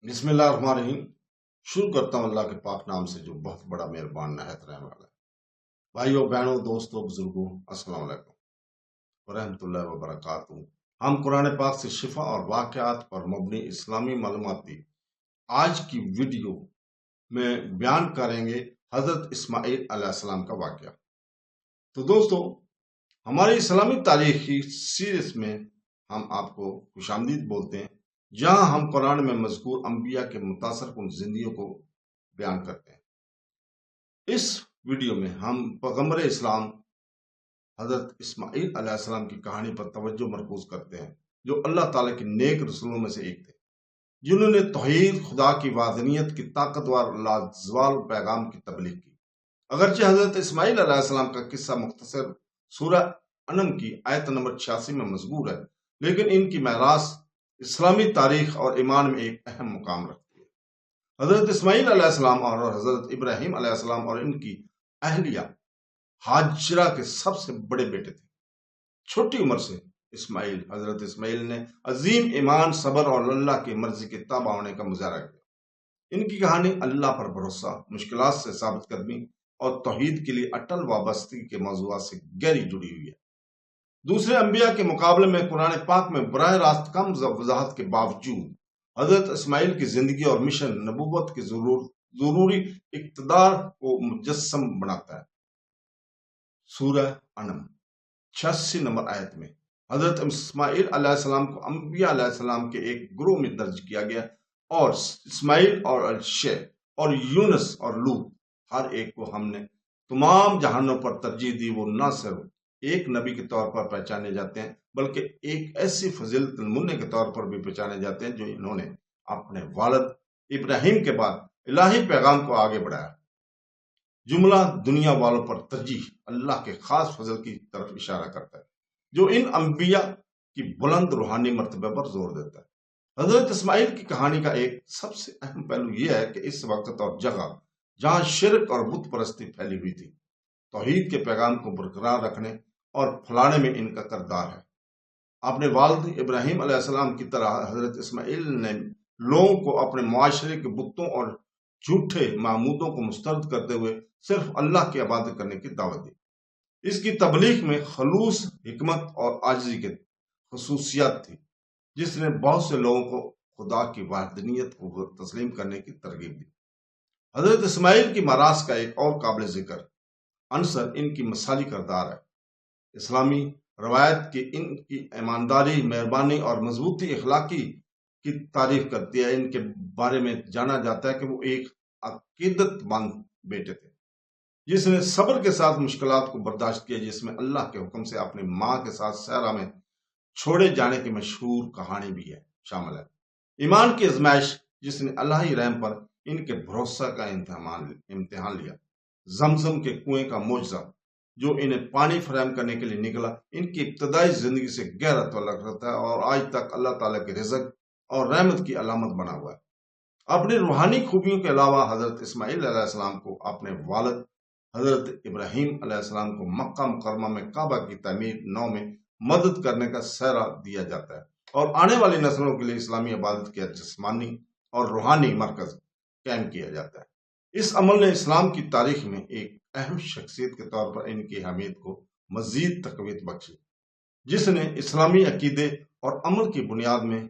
بسم اللہ الرحمن الرحیم۔ شروع کرتا ہوں اللہ کے پاک نام سے جو بہت بڑا مہربان نہایت رحم والا ہے۔ بھائیوں بہنوں دوستوں بزرگوں، السلام علیکم ورحمۃ اللہ وبرکاتہ۔ ہم قرآن پاک سے شفا اور واقعات پر مبنی اسلامی معلوماتی آج کی ویڈیو میں بیان کریں گے حضرت اسماعیل علیہ السلام کا واقعہ۔ تو دوستو، ہماری اسلامی تاریخی سیریز میں ہم آپ کو خوش آمدید بولتے ہیں، جہاں ہم قرآن میں مذکور انبیاء کے متاثر کن زندگیوں کو بیان کرتے ہیں۔ اس ویڈیو میں ہم پیغمبر اسلام حضرت اسماعیل علیہ السلام کی کہانی پر توجہ مرکوز کرتے ہیں، جو اللہ تعالیٰ کے نیک رسولوں میں سے ایک تھے، جنہوں نے توحید، خدا کی وحدانیت کی طاقتور لازوال پیغام کی تبلیغ کی۔ اگرچہ حضرت اسماعیل علیہ السلام کا قصہ مختصر سورہ انم کی آیت نمبر 86 میں مذکور ہے، لیکن ان کی میراث اسلامی تاریخ اور ایمان میں ایک اہم مقام رکھتی ہے۔ حضرت اسماعیل علیہ السلام اور حضرت ابراہیم علیہ السلام اور ان کی اہلیہ ہاجرہ کے سب سے بڑے بیٹے تھے۔ چھوٹی عمر سے حضرت اسماعیل نے عظیم ایمان، صبر اور اللہ کی مرضی کے تابع ہونے کا مظاہرہ کیا۔ ان کی کہانی اللہ پر بھروسہ، مشکلات سے ثابت قدمی اور توحید کے لیے اٹل وابستگی کے موضوعات سے گہری جڑی ہوئی ہے۔ دوسرے انبیاء کے مقابلے میں قرآن پاک میں براہ راست کم وضاحت کے باوجود حضرت اسماعیل کی زندگی اور مشن نبوت کے ضروری اقتدار کو مجسم بناتا ہے۔ سورہ انم 86 نمبر آیت میں حضرت اسماعیل علیہ السلام کو انبیاء علیہ السلام کے ایک گروہ میں درج کیا گیا، اور اسماعیل اور الشع اور یونس اور لوط، ہر ایک کو ہم نے تمام جہانوں پر ترجیح دی۔ وہ نہ صرف ایک نبی کے طور پر پہچانے جاتے ہیں، بلکہ ایک ایسی فضیلت المنع کے طور پر بھی پہچانے جاتے ہیں جو انہوں نے اپنے والد ابراہیم کے بعد الہی پیغام کو آگے بڑھایا۔ جملہ دنیا والوں پر ترجیح اللہ کے خاص فضل کی طرف اشارہ کرتا ہے، جو ان انبیاء کی بلند روحانی مرتبے پر زور دیتا ہے۔ حضرت اسماعیل کی کہانی کا ایک سب سے اہم پہلو یہ ہے کہ اس وقت اور جگہ جہاں شرک اور بت پرستی پھیلی ہوئی تھی، توحید کے پیغام کو برقرار رکھنے اور پھیلانے میں ان کا کردار ہے۔ اپنے والد ابراہیم علیہ السلام کی طرح حضرت اسماعیل نے لوگوں کو اپنے معاشرے کے بتوں اور جھوٹے معبودوں کو مسترد کرتے ہوئے صرف اللہ کی عبادت کرنے کی دعوت دی۔ اس کی تبلیغ میں خلوص، حکمت اور عاجزی کی خصوصیات تھی، جس نے بہت سے لوگوں کو خدا کی وحدانیت کو تسلیم کرنے کی ترغیب دی۔ حضرت اسماعیل کی میراث کا ایک اور قابل ذکر عنصر ان کی مثالی کردار ہے۔ اسلامی روایت کی ان کی ایمانداری، مہربانی اور مضبوطی اخلاقی کی تعریف کرتی ہے۔ ان کے بارے میں جانا جاتا ہے کہ وہ ایک عقیدت مند بیٹے تھے، جس نے صبر کے ساتھ مشکلات کو برداشت کیا، جس میں اللہ کے حکم سے اپنی ماں کے ساتھ صحرا میں چھوڑے جانے کی مشہور کہانی بھی شامل ہے۔ ایمان کی آزمائش، جس نے الہی رحم پر ان کے بھروسہ کا امتحان لیا۔ زمزم کے کنویں کا معجزہ، جو انہیں پانی فراہم کرنے کے لیے نکلا، ان کی ابتدائی زندگی سے گہرا تعلق رکھتا ہے اور آج تک اللہ تعالیٰ کے رزق اور رحمت کی علامت بنا ہوا ہے۔ اپنی روحانی خوبیوں کے علاوہ حضرت اسماعیل علیہ السلام کو اپنے والد حضرت ابراہیم علیہ السلام کو مکہ مکرمہ میں کعبہ کی تعمیر نو میں مدد کرنے کا سہرا دیا جاتا ہے، اور آنے والی نسلوں کے لیے اسلامی عبادت کے جسمانی اور روحانی مرکز قائم کیا جاتا ہے۔ اس عمل نے اسلام کی تاریخ میں ایک اہم شخصیت کے طور پر ان کی اہمیت کو مزید تقویت بخشی، جس نے اسلامی عقیدے اور عمل کی بنیاد میں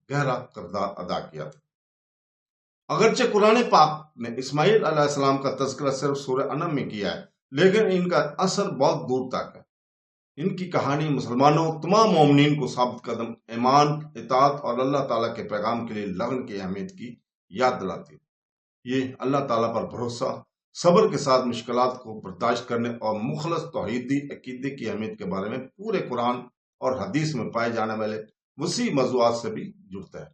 گہرا کردار ادا کیا تھا۔ اگرچہ قرآن پاک نے اسماعیل علیہ السلام کا تذکرہ صرف سورہ انم میں کیا ہے، لیکن ان کا اثر بہت دور تک ہے۔ ان کی کہانی مسلمانوں، تمام مومنین کو ثابت قدم ایمان، اطاعت اور اللہ تعالیٰ کے پیغام کے لیے لگن کی اہمیت کی یاد دلاتی ہے۔ یہ اللہ تعالیٰ پر بھروسہ، صبر کے ساتھ مشکلات کو برداشت کرنے اور مخلص توحیدی عقیدے کی اہمیت کے بارے میں پورے قرآن اور حدیث میں پائے جانے والے وسیع موضوعات سے بھی جڑتا ہے۔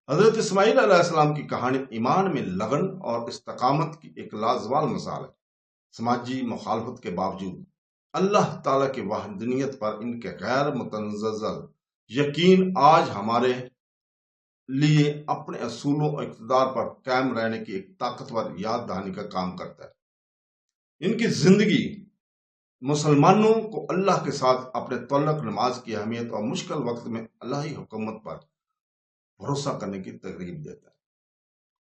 حضرت اسماعیل علیہ السلام کی کہانی ایمان میں لگن اور استقامت کی ایک لازوال مثال ہے۔ سماجی مخالفت کے باوجود اللہ تعالیٰ کی وحدانیت پر ان کے غیر متزلزل یقین آج ہمارے لیے اپنے اصولوں اور اقتدار پر قائم رہنے کی ایک طاقتور یاد دہانی کا کام کرتا ہے۔ ان کی زندگی مسلمانوں کو اللہ کے ساتھ اپنے تعلق، نماز کی اہمیت اور مشکل وقت میں الہی حکومت پر بھروسہ کرنے کی ترغیب دیتا ہے۔